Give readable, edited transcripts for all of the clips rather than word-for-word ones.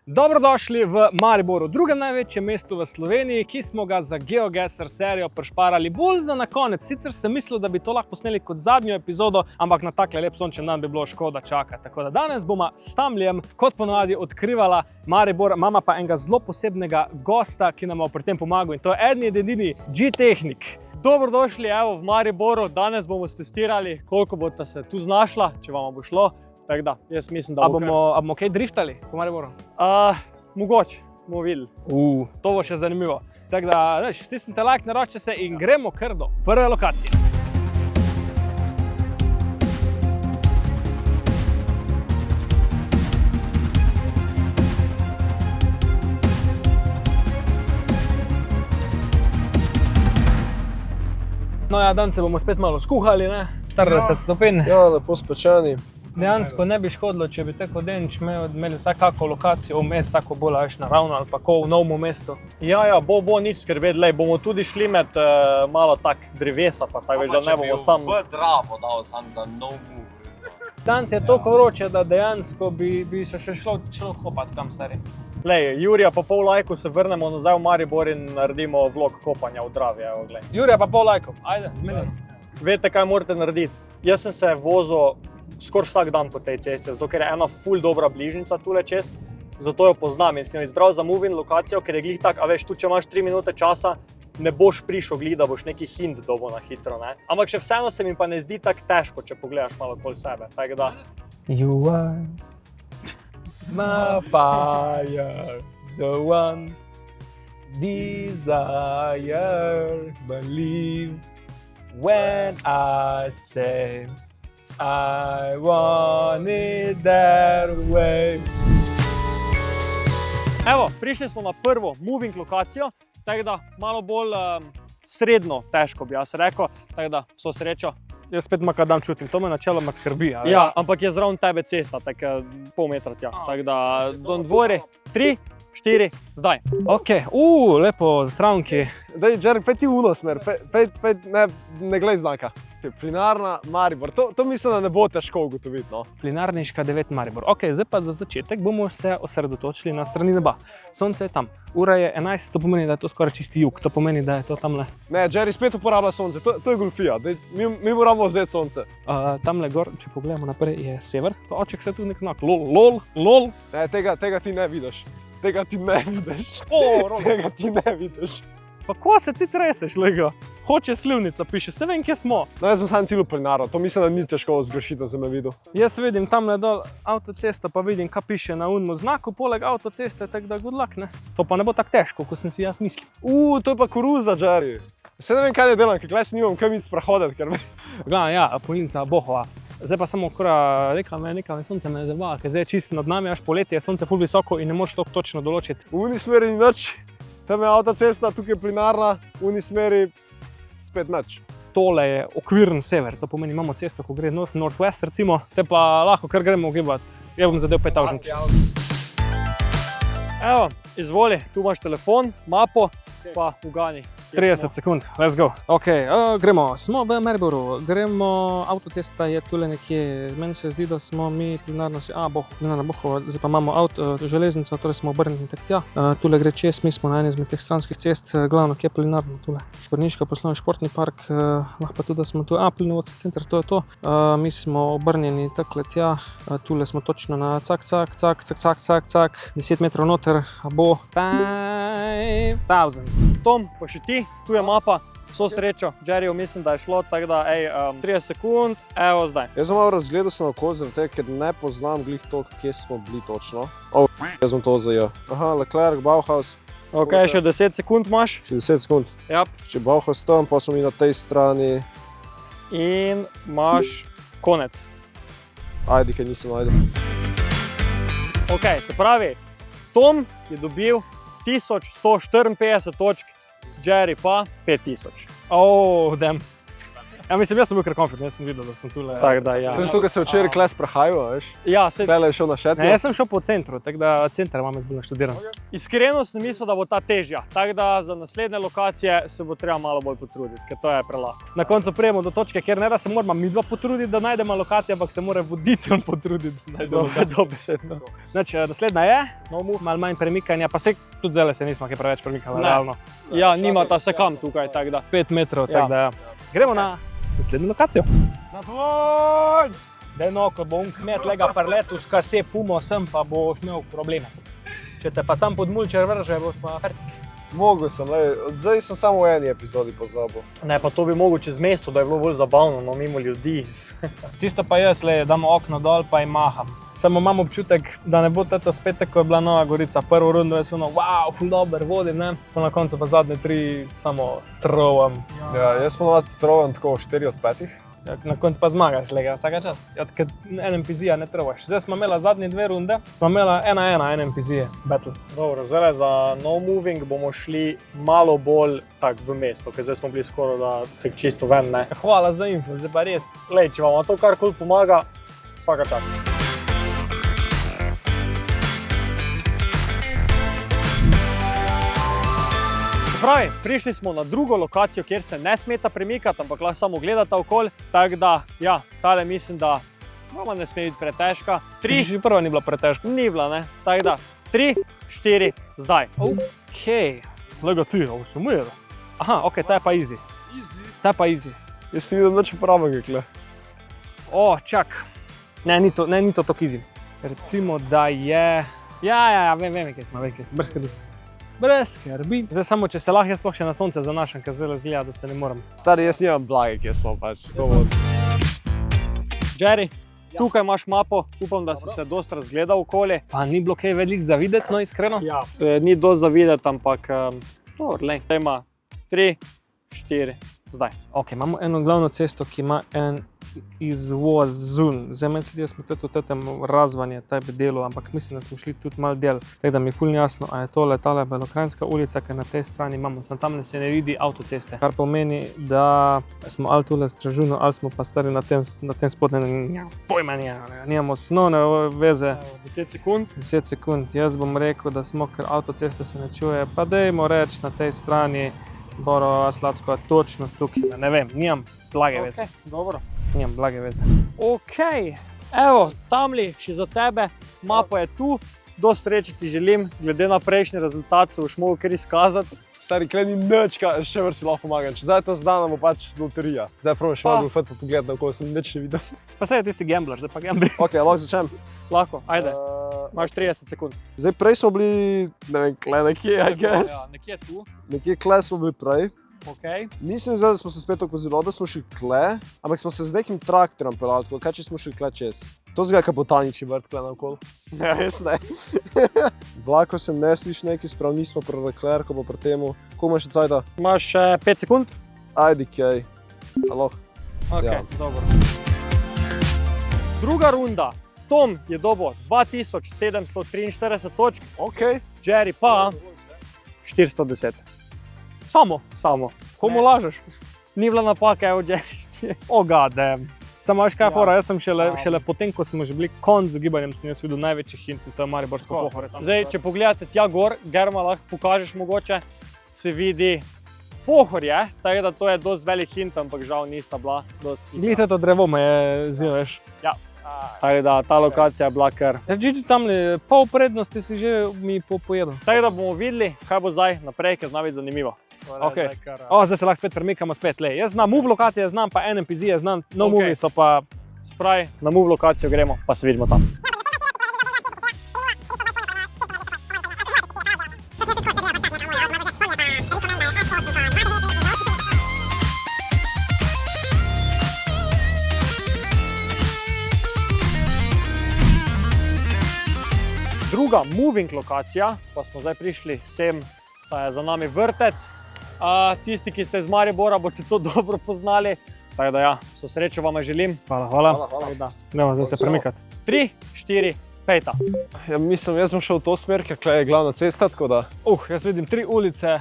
Dobrodošli v Mariboru, drugem največjem mestu v Sloveniji, ki smo ga za GeoGuessr serijo prišparali bolj za na konec. Sicer sem mislil, da bi to lahko posneli kot zadnjo epizodo, ampak na takle lep sončen dan bi bilo škoda čakati. Tako da danes bomo s Tamlijem, kot ponovadi, odkrivala Maribor. Imamo pa enega zelo posebnega gosta, ki nam bo pri tem pomagal, in to je edini G-Tehnik. Dobrodošli v Mariboru. Danes bomo testirali, koliko boste se tu znašla, če vam bo šlo. Tako da, jaz mislim, da bomo kaj driftali po Mariboru? Mogoče, bomo videli. To bo še zanimivo. Tako da, stisnite like, naročite se in gremo kar do prve lokacije. No ja, danes se bomo spet malo skuhali, ne? 40 stopinj. Ja, lepo spečeni. Dejansko ne bi škodilo, če bi tako denč imeli vsakako lokacijo vmes, tako bolj naravno ali pa v novem mestu. Ja, bo nič skrbeti, bomo tudi šli med malo tak drevesa, pa tako več, da ne bomo sam... v Dravo dal sam za nov move. Danes je toliko vroče, da dejansko bi se še šlo kopati tam, stari. Jurija pa pol lajku se vrnemo nazaj v Maribor in naredimo vlog kopanja v Dravi, evo, glej. Jurija pa pol lajkov, ajde, zmenjeno. Veste, kaj morate narediti? Jaz sem se vozil skoraj vsak dan po tej cesti, zato ker je ena ful dobra bližnjica tule čez, zato jo poznam in sem jo izbral za move-in lokacijo, ker je glih tak, a veš, tu če imaš 3 minute časa, ne boš prišel glih, da boš neki hint dobil na hitro, ne? Ampak še vseeno se mi pa ne zdi tako težko, če pogledaš malo okoli sebe, tako da. You are my fire, the one desire, believe when I say I want it that way. Evo, prišli smo na prvo moving lokacijo, tako da malo bolj srednjo težko bi jaz rekel, tako da vso srečo. Jaz spet makadam čutim, to me načeloma skrbi. Ja, ampak je zraven tebe cesta, tako pol metra tja, tako da don't worry. 3, 4, zdaj. Ok, lepo, travnki. Daj, Jerry, pej ti v uno smer, ne glej znaka. Plinarna Maribor, to mislim, da ne bo težko ugotoviti, no. Plinarniška 9 Maribor. Ok, zdaj pa za začetek bomo se osredotočili na strani neba. Sonce je tam, ura je 11, to pomeni, da je to skoraj čisti jug, to pomeni, da je to tamle. Ne, Jerry spet uporablja sonce, to je golfija, mi moramo vzeti sonce. Tamle gor, če pogledamo naprej, je sever, to oček se tu nek znak, lol. Ne, tega ti ne vidiš. Tega ti ne vidiš. Pa ko se ti treseš, lega? Hoče slivnica piše, se vem, kje smo. No, jaz sem sam cilj Plinaro, to mislim, da ni težko zgrešiti na zemljevidu. Jaz vidim tamle dol avtocesto, pa vidim, kaj piše na unmu znaku, poleg avtoceste, tako da good luck, ne? To pa ne bo tako težko, kot sem si jaz mislil. To je pa koruza, Jerry. Se ne vem, kaj ne delam, ker gledaj si nimam kam iti sprehoditi, ker... Ja, Polinca, Bohova. Zdaj pa samo nekaj sonce me zabava, ker zdaj je čisto nad nami, až poletje, je sonce ful visoko in ne moreš to točno določiti. V uni smeri ni nič, tam je avtocesta, tukaj je Plinarna, v uni smeri spet nič. Tole je okviren sever, to pomeni, imamo cesto, ko gre north-west recimo, te pa lahko kar gremo ugibati. Jaz bom zadev 5000. Evo, izvoli, tu imaš telefon, mapo, pa ugani. 30 sekund, let's go. Ok, gremo, smo v Mariboru, avtocesta je tule nekje, meni se zdi, da smo mi Plinarna Bohova, zdaj pa imamo železnico, torej smo obrnjeni tak tja. Tule gre čez, mi smo na eni izmed teh stranskih cest, glavno, kje je Plinarna tule. Gorniško poslovni športni park, lahko pa tudi, da smo tu, plinovodski center, to je to. Mi smo obrnjeni takle tja, tule smo točno na cak, 10 metrov noter, bo 5000. Tom, pa še ti, tu je mapa, vso srečo, Jerryju mislim, da je šlo, tako da, 30 sekund, evo zdaj. Jaz sem malo razgledal se naokoli, zaradi tega, ker ne poznam glih to, kje smo bili točno. Jaz sem to zajel. Aha, Leclerc, Bauhaus. Ok, še 10 sekund imaš. Še 10 sekund. Jap. Če Bauhaus tam, pa smo mi na tej strani. In imaš konec. Ajde, kaj nisem najdel. Ok, se pravi, Tom je dobil 1154 točk, Jerry pa 5000. Damn. Ja, mislim, jaz sem bil kar confident, jaz sem videl, da sem tule. Tako da, ja. To je to, kar se včeraj kles prehajal, veš? Ja, se, Tele je šel na šetnjo. Ne, jaz sem šel po centru, tako da center imam jaz bolj naštudiran. iskreno sem mislil, da bo ta težja. Tako da za naslednje lokacije se bo treba malo bolj potruditi, ker to je prelahko. Na koncu prijemo do točke, kjer ne da se moramo mi dva potruditi, da najdemo lokacijo, ampak se mora voditelj potruditi, da najdemo lokacijo. Dobesedno. Znači, naslednja je, malo manj premikanja, pa se tudi zdaj se nismo kaj preveč premikali, Ne. realno. Ja, nimata se kam tukaj, tako da. 5 metrov, Ja. tako da ja. Gremo na naslednjo lokacijo. Na tvoč! Deno, ko bo kmet lega parletu, skase pumo sem, pa boš imel probleme. Če te pa tam pod mulčer vrže, boš pa fertik. Mogel sem, zdaj sem samo v eni epizodi pozabil. Ne, pa to bi mogel čez mesto, da je bilo bolj zabavno, no mimo ljudi. Tisto pa jaz, damo okno dol pa in maham. Samo imam občutek, da ne bo to spet tako, ko je bila Nova Gorica. Prvo rundo je ono, wow, ful dober, vodim, ne? Pa na koncu pa zadnje 3 samo trovam. Ja, jaz ponovadi trovam tako 4 od 5. Ja, na koncu pa zmagaš, vsaka čast. Ker NPC-ja ne trovaš. Zdaj smo imeli zadnje 2 runde, smo imeli 1-1 NPC-je, battle. Dobro, zdaj za no moving bomo šli malo bolj tak v mesto, ker zdaj smo bili skoraj da tak čisto ven, ne. Hvala za info, zdaj pa res. Lej, če vam to karkoli pomaga, svaka čast. Pravi, prišli smo na drugo lokacijo, kjer se ne smeta premikati, ampak lahko samo gledata okolj. Tako da, ja, tale mislim, da nama ne sme biti pretežka. 3 Že prva ni bila pretežka. ni bila, ne. Tako da, 3, 4, zdaj. Okej. Lega ti, ovo se umira. Aha, okej, ta je pa easy. Ta je pa easy. Jaz sem videl nič uporabnega, kle. O, čak. Ne, ni to tako easy. Recimo, da je... Ja, vem, kje smo, brez skrbi. Brez skrbi. Zdaj samo, če se lahko jaz sploh še na sonce zanašam, ker zdaj zgleda, da se ne morem. Stari, jaz nimam blage, kje smo pač. To bo... Jerry, tukaj imaš mapo, upam, da si se dosti razgledal okolje. Pa ni bilo kaj veliko za videti, no iskreno. Ja. Ni dosti za videti, ampak dobro, lej. Zdaj ima 3, 4, zdaj. Ok, imamo eno glavno cesto, ki ima en izvoz zun. Zdaj meni se zdi, da smo tudi v tem razvanje, taj bi delu, ampak mislim, da smo šli tudi malo del. Tako da mi je ful jasno, a je tole tale Belokranjska ulica, ker na tej strani imamo, tam se ne vidi avtoceste. Kar pomeni, da smo ali tule Stražuno, ali smo pa stari na tem spodnjem, pojma nimamo osnovne veze. 10 sekund. 10 sekund, jaz bom rekel, da smo, ker avtoceste se ne čuje, pa dajmo reči na tej strani Boro Slatsko, točno tukaj, ne vem, nimam blage veze. Okay, dobro. Nimam blage veze. Ok, evo, tamli, še za tebe, mapa je tu. Do sreče ti želim, glede na prejšnji rezultat se boš mogel kar izkazati. Stari, kle ni nič, s čemer si lahko pomagam. Če zdaj to zdana, bo pač loterija. Zdaj prav še malo fut pa pogled na okolje, sem nič ne videl. Pa sej, ti si gambler, zdaj pa gambler. Ok, lahko začnem. Lahko, ajde, imaš 30 sekund. Zdaj prej smo bili, ne vem, kle nekje, I guess. Ja, nekje tu, Nekje kle smo bili prej. ok. Nisem izvedel, da smo se spet okvozili, da smo šli kle, ampak smo se z nekim traktorom pelali, tako kaj če smo šli kle čez. To zgleda, kot botanični vrt kle naokoli. Ne, res ne. Vlako se ne sliši neki, sprav nismo pri Leclercu, pa pri temu. Koliko imaš še cajta? Imaš 5 sekund? Ajde, kaj. Aloh. Ok, Ja. dobro. Druga runda. Tom je dobil 2743 točk, Ok. Jerry pa 410. Samo, Samo. komu Ne. lažeš? Ni bila napaka, evo Jerry. Oh god damn. Samo veš kaj je Ja. fora, jaz sem šele potem, ko smo že bili konc z gibanjem, sem jaz videl največji hint, to je Mariborsko pohore. Zdaj, če pogledate tja gor, Germa lahko pokažeš mogoče, se vidi pohorje, tako da to je dosti velik hint, ampak žal nista bila dosti hitra. Glejte to drevo me je zil, veš. Tako da ta lokacija je bila kar. Gigi tam pol prednosti si že mi pojedel. Tako da bomo videli, kaj bo zdaj naprej, ker zna biti zanimivo. Okay. Zdaj se lahko spet premikamo spet. Jaz znam move lokacije, znam pa NPC, znam no movie so pa... Spravi, na move lokacijo gremo, pa se vidimo tam. Druga moving lokacija, pa smo zdaj prišli sem, da je za nami vrtec. Tisti, ki ste iz Maribora, boste to dobro poznali. Tako da ja, so srečo vam želim. Hvala. Gremo zdaj se premikati. 3, 4, 5. Ja, mislim, jaz bom šel v to smer, ker je glavna cesta, tako da... Jaz vidim 3 ulice,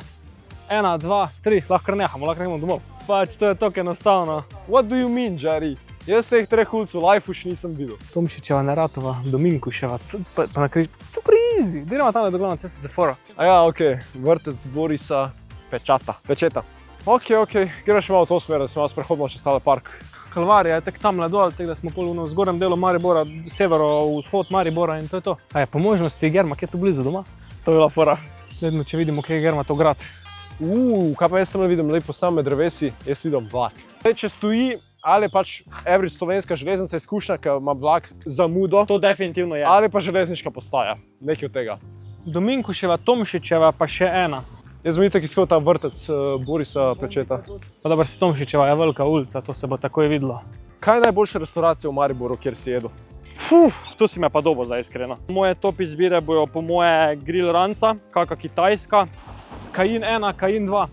1, 2, 3, lahko kar nehamo, lahko gremo domov. Pač to je tako enostavno. What do you mean, Jerry? Jaz teh 3 ulic v lifeu še nisem videl. Tomšičeva, Neratova, Dominkuševa, pa na križ, to prizi, idemo tam do glavne ceste Zefora. A ja, okej, vrtec Borisa Pečeta. Okej, greš malo v to smer, da se malo sprehodimo čez tale park. Kalvarija je tek tam dol, tako da smo pol v zgornjem delu Maribora, severo-vzhod Maribora in to je to. A je po možnosti Germa, kje je tu blizu doma? To je bila fora. Vedno, če vidimo, kje je Germa, to grad. Kaj pa jaz tam vidim lepo sam med drevesi, jaz vidim vlak. Če stoji, ali pač average slovenska železnica izkušnja, ki ima vlak zamudo, To definitivno je. ali pa železniška postaja, nekaj od tega. Dominkuševa, Tomšičeva, pa še ena. Jaz bom itak iskal ta vrtec Borisa Pečeta. Pa dobro, si Tomšičeva je velika ulica, to se bo takoj videlo. Kaj je najboljša restauracija v Mariboru, kjer si jedel? Tu si me pa dobo zdaj iskreno. Moje top izbire bojo po moje grill ranca, kakšna kitajska. Kajin 1, Kajin 2.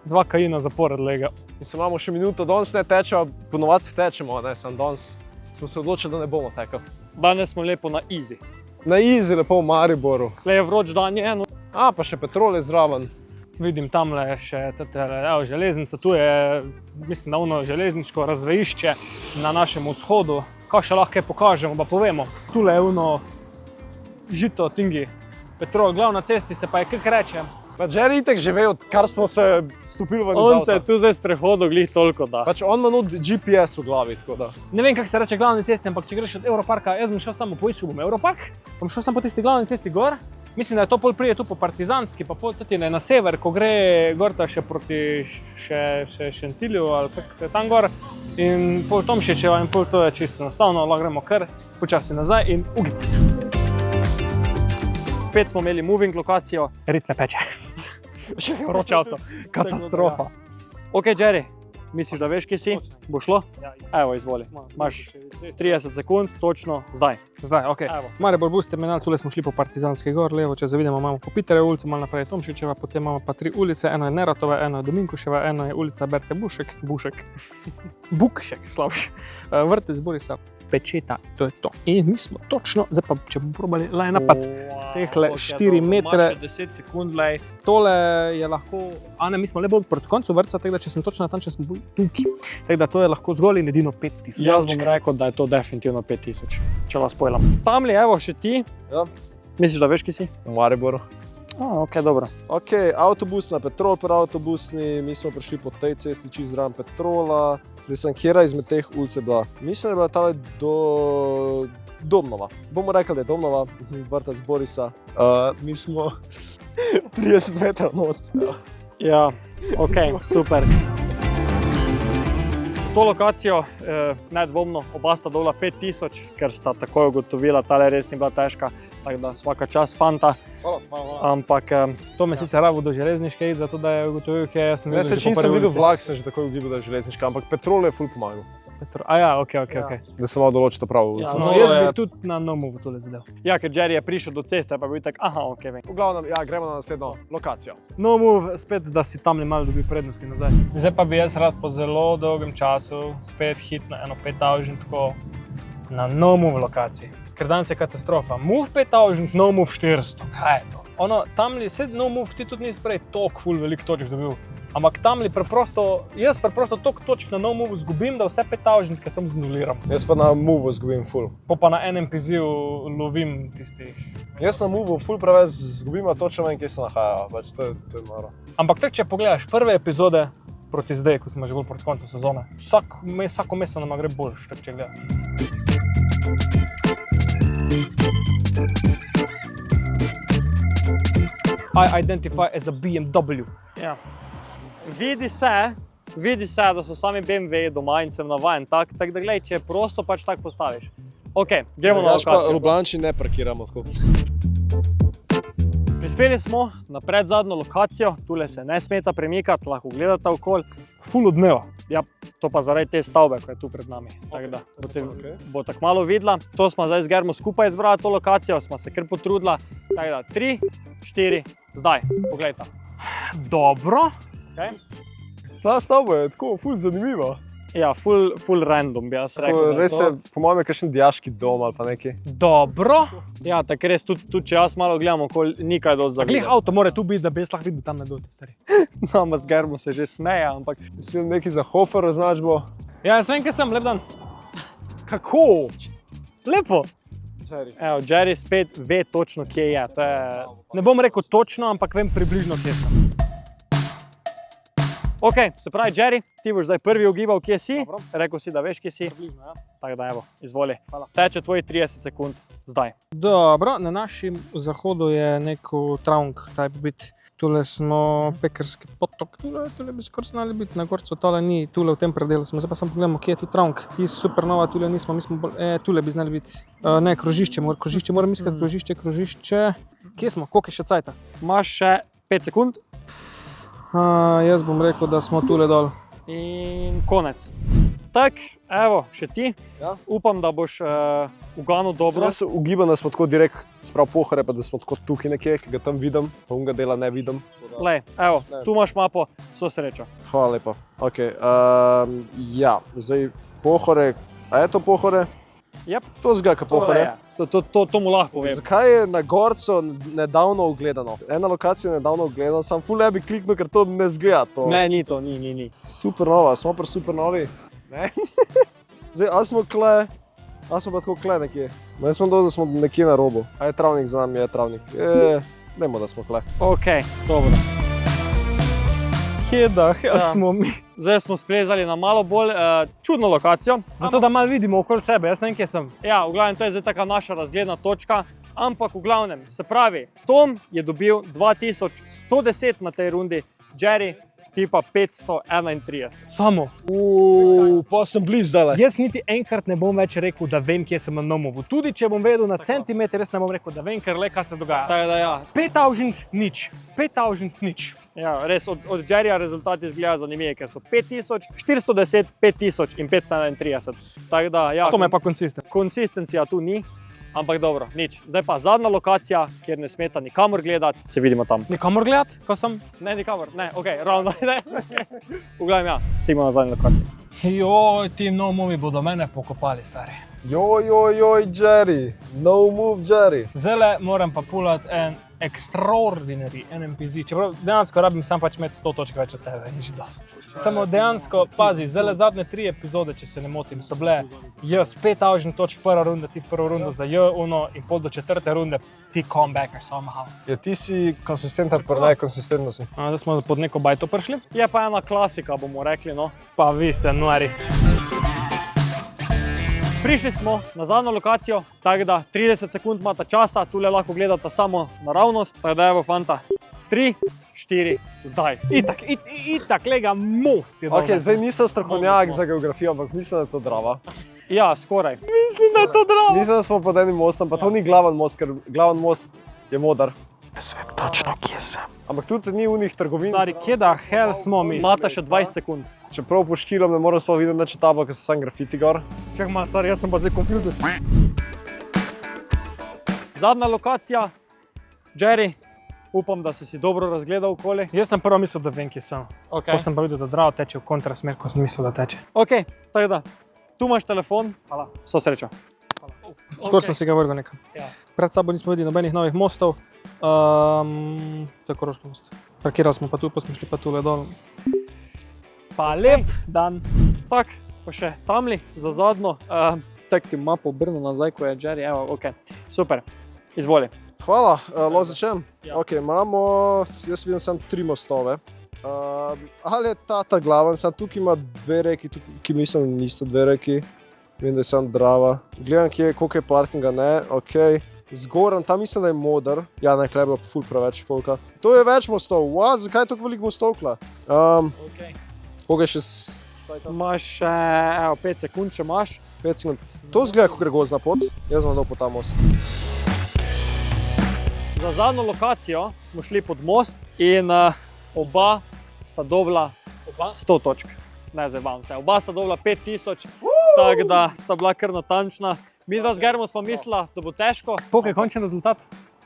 2 Kajina zapored lega. Mislim, imamo še minuto, danes ne tečemo, ponovadi tečemo, ne, sam danes smo se odločili, da ne bomo tekali. Danes smo lepo na easy. Na easy, lepo v Mariboru. Le je vroč dan je, no. Pa še Petrol je zraven. Vidim tamle še železnica, tu je, mislim, da ono železniško razvejišče na našem vzhodu. Kaj še lahko pokažemo, pa povemo. Tule je ono žito, tingi, Petrol, glavna cesti se pa je kak reče. Pa Jerry itak že ve, odkar smo se stopili ven iz On avta. se je tu zdaj sprehodil glih toliko, da. Pač on ima nud GPS v glavi, tako da. Ne vem, kako se reče glavni cesti, ampak če greš od Europarka, jaz bom šel samo poiskal bom Europark, bom šel samo po tisti glavni cesti gor. Mislim, da je to pol prije tu po Partizanski, pa pol tudi na sever, ko gre gorta še proti Šentilju ali kako tam gor. In pol Tomšičeva in pol to je čisto enostavno, lahko gremo kar počasi nazaj in ugibiti. Spet smo imeli moving lokacijo. Rit me peče. Še vroč avto. Katastrofa. Ok, Jerry, misliš, da veš, kje si? Bo šlo? Evo, izvoli. Imaš 30 sekund, točno zdaj. Zdaj, ok. Evo. Maribor bus terminal, tule smo šli po Partizanski gor, levo, če zavidimo, imamo Kopitarjevo ulico, malo naprej je Tomšičeva, potem imamo pa 3 ulice, eno je Neratova, eno je Dominkuševa, eno je ulica Berte Bukšek, slabše. Vrtec Borisa Pečeta, to je to. In mi smo točno, zdaj pa, če bomo probali line napad, tehle 4 metre. Imaš 10 sekund, lej. Tole je lahko, mi smo le bolj proti koncu vrtca, tako da če sem točno natančen, smo bolj tukaj. Tako da to je lahko zgolj in edino 5000. Jaz bom rekel, da je to definitivno 5000, če vas pojlam. Tamli, evo, še ti. Ja. Misliš, da veš, kje si? V Mariboru. Ok, dobro. Ok, avtobus na Petrol, avtobusni, mi smo prišli po tej cesti čez zraven Petrola. Zdaj sem kjera izmed teh ulic je bila. Mislim, da je bila tale do Domnova. Bomo rekli, da je Domnova, vrtec Borisa. Mi smo 30 metrov not. Ja, ok, super. S to lokacijo nedvomno oba sta dobila 5000, ker sta takoj ugotovila, tale res ni bila težka, tako da svaka čast fanta. Hvala. Ampak To me sicer rabo do železniške iti, zato da je ugotovil, kje jaz sem Jaz se že čim po sem prvi videl ulici. vlak, sem že takoj ugibal, da je železniška, ampak Petrol je ful pomagal, Ok. da se malo določi to pravo ulico. Ja, No, no, jaz je- bi tudi na Nomovu tole zadev. ja, ker Jerry je prišel do ceste, pa bi bil tak, aha, ok, vem. V glavnem, ja, gremo na naslednjo lokacijo. Nomov, spet, da si tam malo dobi prednosti nazaj. Zdaj pa bi jaz rad po zelo dolgem času spet hitno eno 5000 tako na Nomov lokaciji. Ker danes je katastrofa. Move 5000, Nomov 400. Kaj je to? Ono, tamli, sed Nomov ti tudi nisi prej toliko ful veliko točk dobil. Ampak tamli jaz preprosto toliko točk na Nomovu zgubim, da vse 5000, ki sem znuliram. Jaz pa na Movu zgubim ful. Pa na enem piziju lovim tistih. Jaz na Movu ful preveč zgubim, a točno vem, kje se nahaja, pač to je noro. Ampak tako, če pogledaš prve epizode proti zdaj, ko smo že bolj proti koncu sezone, vsako mesto nama gre boljše, tako če gledaš. I identify as a BMW. Ja. Vidi se, da so sami BMW doma in sem navajen tako da glej, če prosto pač tako postaviš. Ok, gremo na Drugače pa lokacijo. Ljubljanči ne parkiramo tako. Prispeli smo na predzadnjo lokacijo, tule se ne smeta premikati, lahko gledate okoli. Ful odmeva. Ja, to pa zaradi te stavbe, ko je tu pred nami. Tako da bo tako malo videla. To smo zdaj z Germo skupaj izbrali to lokacijo, smo se kar potrudila. Tako da 3, 4, zdaj, poglejta. Dobro. Okay. Ta stavba je tako ful zanimiva. Ja, full random bi jaz rekel. da je Res to. je, po mojem, je kakšen dijaški dom ali pa neki. Dobro. Ja, tako res, tudi če jaz malo gledam, ni kaj dosti za Glih gledati. avto mora tu biti, da bi jaz lahko videl tam na dol, stari. Nama z Germo se že smeje, ampak Mislim, neki za Hofer označbo. Ja, jaz vem, kje sem, lep dan. Kako? lepo. Jerry. Evo, Jerry spet ve točno, kje je. To je... Ne bom rekel točno, ampak vem približno, kje sem. Ok, se pravi, Jerry, ti boš zdaj prvi ugibal, kje si. Dobro. Rekel si, da veš, kje si. Približno, ja. Tako da, evo, izvoli. Hvala. Teče tvoji 30 sekund zdaj. Dobro, na našem zahodu je neko travnik, taj bi biti. Tule smo pekarski potok, tule bi skoraj znali biti, na gorcu tole ni, tule v tem predelu smo. Zdaj pa samo pogledamo, kje je tu travnik. Iz Supernova tule nismo, mi smo bolj, tule bi znali biti. Ne, krožišče, moram iskati krožišče. Kje smo, koliko je še cajta? Imaš še 5 sekund Jaz bom rekel, da smo tule dol. in konec. Tak, evo, še ti. Ja. Upam, da boš uganil dobro. Jaz ugibam, da smo tako direkt sprav Pohore, pa da smo tako tukaj nekje, ki ga tam vidim, pa unga dela ne vidim. Lej, evo, Ne. tu imaš mapo, vso srečo. Hvala lepa. Okay, ja, zdaj Pohore, a je to Pohore? Yep. To zgleda Pohore. To mu lahko povem. Zakaj je na Gorcu nedavno ugledano? Ena lokacija je nedavno ugledana, sam ful ne bi kliknil, ker to ne zgleda. To. Ne, ni to, ni. Supernova, smo pri Supernovi. Ne? Zdaj, a smo pa tako kle nekje. Jaz smo dol, da smo nekje na robu. A je travnik za nami, je travnik. Dajmo, da smo kle. Ok, dobro. Kje da, Ja. smo mi. Zdaj smo splezali na malo bolj čudno lokacijo. Zato, da malo vidimo okoli sebe, jaz ne vem, kje sem. Ja, v glavnem, to je zdaj taka naša razgledna točka. Ampak v glavnem, se pravi, Tom je dobil 2110 na tej rundi, Jerry tipa 531. Samo. Pa sem blizu zdaj. Jaz niti enkrat ne bom več rekel, da vem, kje sem na Nomovu. Tudi če bom vedel na centimeter, jaz ne bom rekel, da vem, ker le, kaj se dogaja. Tako da ja, 5000 nič. 5000 nič. ja res od Jerryja rezultati izgledajo zanimivi, ker so 5000, 410, 5000 in 531. Tako da ja, To me pa konsistent. konsistencija tu ni. Ampak dobro, nič. Zdaj pa zadnja lokacija, kjer ne smeta nikamor gledati, se vidimo tam. Nikamor gledati, ko sem. Ne, nikamor, ne, ok, ravno ne. V glavnem, ja, se imamo na zadnji lokaciji. Joj, ti Nomovi bodo mene pokopali, stari. Joj, Jerry. No move, Jerry. Zdaj moram pa pulati en extraordinary NMPZ. Čeprav dejansko rabim sam pač imeti 100 točk več od tebe, ni že dosti. Samo dejansko, pazi, zdaj zadnje 3 epizode, če se ne motim, so bile jaz 5000 točk prva runda, ti prvo rundo za J1 in pol do 4. runde ti comebackaš somehow. Ja, ti si konsistenten, pa nekonsistentnosti. Zdaj smo pod neko bajto prišli. Je pa ena klasika, bomo rekli, no. Pa vi ste nori. Prišli smo na zadnjo lokacijo, tako da 30 sekund imata časa, tule lahko gledata samo naravnost, tako da evo fanta, 3, 4, zdaj. Itak, lega most je dol. Ok, zdaj nisem strokovnjak za geografijo, ampak mislim, da je to Drava. Ja, skoraj. Mislim, da je to drago. Mislim, da smo pod enim mostom, pa to ni glaven most, ker glaven most je modar. Jaz vem točno, kje sem. Ampak tudi ni unih trgovin. Stari, kje da hell smo mi? Imata še 20 sekund. Čeprav po škilom ne moram sploh videti nič taba, ker so sam grafiti gor. Čak malo stari, jaz sem pa zdaj confused. Zadnja lokacija, Jerry, upam, da si dobro razgledal okoli. Jaz sem prvo mislil, da vem, kje sem. Okay. Pa sem pa videl, da Drava teče v kontrasmer, ko sem mislil, da teče. Ok, tako da, tu imaš telefon, Hvala. vso srečo. Skoraj sem si ga vrgel nekam. Ja. Pred sabo nismo videli nobenih novih mostov. To je Koroški most. Parkirali smo pa tu, pa smo šli pa tule dol. Pa lep dan. Tak, pa še tamli za zadnjo. Tak ti mapo obrnu nazaj, ko je Jerry, evo, ok, super, izvoli. Hvala, lahko začnem? Ja. Ok, imamo, jaz vidim samo 3 mostove. Ali je ta glaven, samo tukaj ima 2 reki, ki mislim, da niso 2 reki. Vem, da je samo Drava. Gledam, koliko je parkinga, ne, ok. Zgoran, tam mislim, da je modar. Ja, ne, je bilo ful preveč folka. To je več mostov, what? Zakaj je toliko veliko mostov, kla? Okay. Koga je še Imaš še 5 sekund, če imaš. 5 sekund? To zgleda, kot je gozdna pot. Jaz bom dal po ta most. Za zadnjo lokacijo smo šli pod most in oba sta dobila 100 točk. Ne, zdaj vam se. Oba sta dobila 5000, tako da sta bila kar natančna. Mi dva z Germo smo mislila, da bo težko. Koliko je končen rezultat?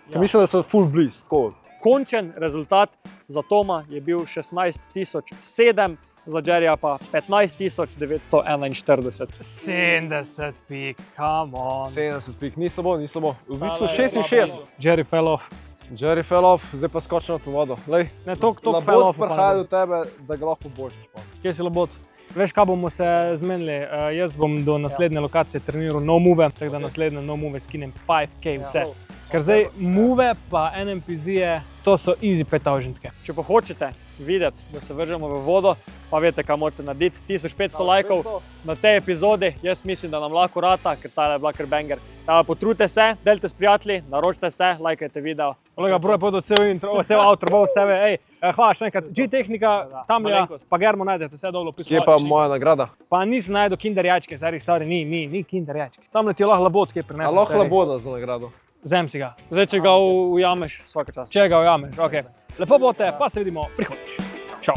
Ja. Mislim, da so full blizu, tako. Končen rezultat za Toma je bil 16007, za Jerryja pa 15.941. 70 pik, come on. 70 pik, ni slabo, ni slabo. V bistvu 66. Jerry fell off. Jerry fell off, zdaj pa skoči na to vodo. Lej, Ne, tok fell labod off. prihaja do tebe, da ga lahko poboljšaš. Pa. Kje si labod? Veš, kaj bomo se zmenili? Jaz bom do naslednje lokacije treniral no move, tako da naslednje no move skinem 5K vse. Ker zdaj move pa NMPZ-je, to so easy petavžnitke. Če pa hočete videti, da se vržemo v vodo, pa veste, kaj morate narediti. 1500 lajkov na tej epizodi, jaz mislim, da nam lahko rata, ker ta je bila kar banger. Potrudite se, delite s prijatelji, naročite se, lajkajte video. Kolega, broj povedal cel outro, bo sebe. Ej, hvala še enkrat. G-tehnika, Tamlja, malenkost. pa Germo najdete vse dol v opisu. Kje pa moja nagrada? Pa nisem najdel kinder jačke, zarih stvari, ni kinder jačke. Tamle ti je lahko labod, ki je A prinesel. lahko laboda za nagrado? Zem si ga. Zdaj, če ga ujameš, vsaka čast. Če ga ujameš, ok. Lepo bote, pa se vidimo prihodnjič. Čau.